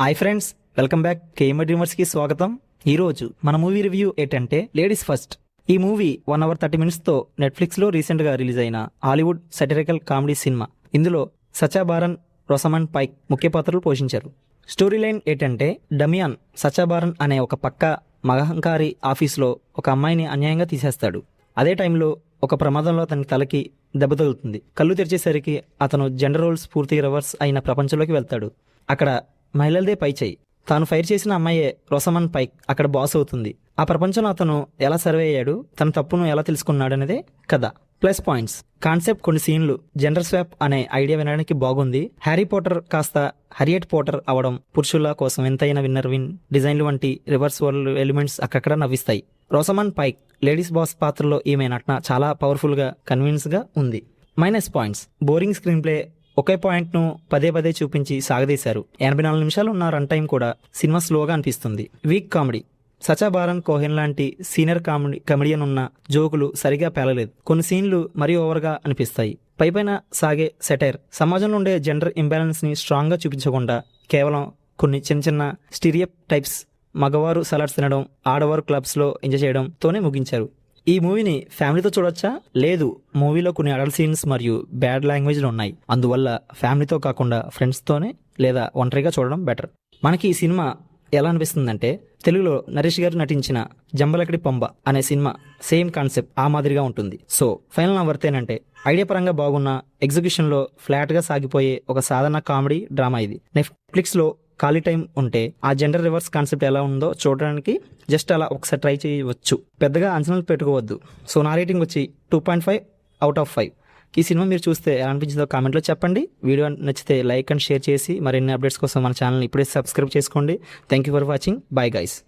Hi friends, welcome back. KMR డ్రీమర్స్కి స్వాగతం. ఈరోజు మన మూవీ రివ్యూ ఏంటంటే లేడీస్ ఫస్ట్. ఈ మూవీ 1 hour 30 minutesతో నెట్ఫ్లిక్స్లో రీసెంట్గా రిలీజ్ అయిన హాలీవుడ్ సటిరికల్ కామెడీ సినిమా. ఇందులో సచా బారన్, రొసమండ్ పైక్ ముఖ్య పాత్రలు పోషించారు. స్టోరీ లైన్ ఏంటంటే డమియాన్ సచా బారన్ అనే ఒక పక్క మగహంకారి ఆఫీస్లో ఒక అమ్మాయిని అన్యాయంగా తీసేస్తాడు. అదే టైంలో ఒక ప్రమాదంలో అతని తలకి దెబ్బ తగులుతుంది. కళ్ళు తెరిచేసరికి అతను జెండర్ రోల్స్ పూర్తిగా రివర్స్ అయిన ప్రపంచంలోకి వెళ్తాడు. అక్కడ మహిళలదే పై చేయి. తాను ఫైర్ చేసిన అమ్మాయే రొసమండ్ పైక్ అక్కడ బాస్ అవుతుంది. ఆ ప్రపంచంలో అతను ఎలా సర్వే అయ్యాడు, తన తప్పును ఎలా తెలుసుకున్నాడు అనేదే కథ. ప్లస్ పాయింట్స్: కాన్సెప్ట్, కొన్ని సీన్లు, జెండర్ స్వాప్ అనే ఐడియా వినడానికి బాగుంది. హ్యారీ పోటర్ కాస్త హరియట్ పోటర్ అవడం, పురుషుల కోసం ఎంతైనా విన్నర్ విన్ డిజైన్లు వంటి రివర్స్ వరల్డ్ ఎలిమెంట్స్ అక్కడక్కడ నవ్విస్తాయి. రొసమండ్ పైక్ లేడీస్ బాస్ పాత్రలో ఈమె నటన చాలా పవర్ఫుల్గా, కన్విన్స్గా ఉంది. Minus points: boring screenplay, ఒకే పాయింట్ను పదే పదే చూపించి సాగదీశారు. 84 నిమిషాలు ఉన్న రన్ టైం కూడా సినిమా స్లోగా అనిపిస్తుంది. Weak comedy: Sacha Baron Cohen లాంటి సీనియర్ కమెడియన్ ఉన్న జోకులు సరిగా పేలలేదు. కొన్ని సీన్లు మరీ ఓవర్గా అనిపిస్తాయి. పైపైన సాగే సెటైర్ సమాజంలో ఉండే జెండర్ ఇంబ్యాలెన్స్ని స్ట్రాంగ్గా చూపించకుండా కేవలం కొన్ని చిన్న చిన్న స్టీరియప్ టైప్స్, మగవారు సలాడ్స్ తినడం, ఆడవారు క్లబ్స్లో ఎంజాయ్ చేయడంతోనే ముగించారు. ఈ మూవీని ఫ్యామిలీతో చూడొచ్చా? లేదు. మూవీలో కొన్ని అడల్ట్ సీన్స్ మరియు బ్యాడ్ లాంగ్వేజ్లు ఉన్నాయి. అందువల్ల ఫ్యామిలీతో కాకుండా ఫ్రెండ్స్తోనే లేదా ఒంటరిగా చూడడం బెటర్. మనకి ఈ సినిమా ఎలా అనిపిస్తుందంటే, తెలుగులో నరేష్ గారు నటించిన జంబలకడి పంబ అనే సినిమా సేమ్ కాన్సెప్ట్ ఆ మాదిరిగా ఉంటుంది. సో ఫైనల్ నా వర్తేనంటే, ఐడియా పరంగా బాగున్న, ఎగ్జిక్యూషన్లో ఫ్లాట్గా సాగిపోయే ఒక సాధారణ కామెడీ డ్రామా ఇది. నెట్ఫ్లిక్స్లో ఖాళీ టైం ఉంటే ఆ జెండర్ రివర్స్ కాన్సెప్ట్ ఎలా ఉందో చూడడానికి జస్ట్ అలా ఒకసారి ట్రై చేయవచ్చు. పెద్దగా అంచనాలు పెట్టుకోవద్దు. సో నా రేటింగ్ వచ్చి 2.5 out of 5. ఈ సినిమా మీరు చూస్తే ఎలా అనిపించిందో కామెంట్లో చెప్పండి. వీడియో నచ్చితే లైక్ అండ్ షేర్ చేసి మరిన్ని అప్డేట్స్ కోసం మన ఛానల్ని ఇప్పుడే సబ్స్క్రైబ్ చేసుకోండి. Thank you for watching. Bye guys.